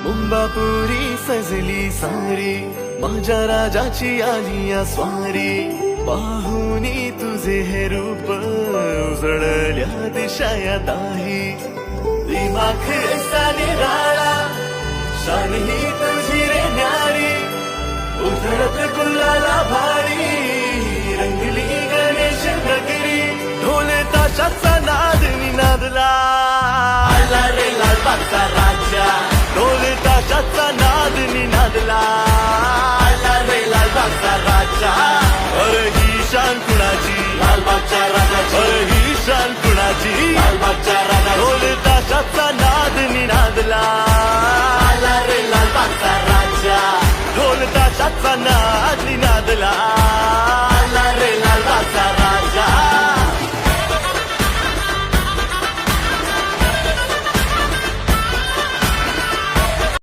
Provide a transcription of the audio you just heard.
मुंबापुरी सजली सारी, माझ्या राजाची आली या स्वारी. पाहुनी तुझे हे रूप, उजळल्या दिशा या दाही. दिमाख असा निराळा, शान ही तुझी रे न्यारी. उधळत गुलाला भारी, रंगली गणेश नगरी. ढोले ताशाचा नाद निनादला, आला रे लालबागचा राजा. ढोले ताशाचा नाद निनादला, आला रे लालबागचा राजा. अरे ही शान कुणाची, लालबागच्या राजाची. अरे ही शान कुणाची, लालबागच्या राजाची. ढोले ताशाचा नाद निनादला.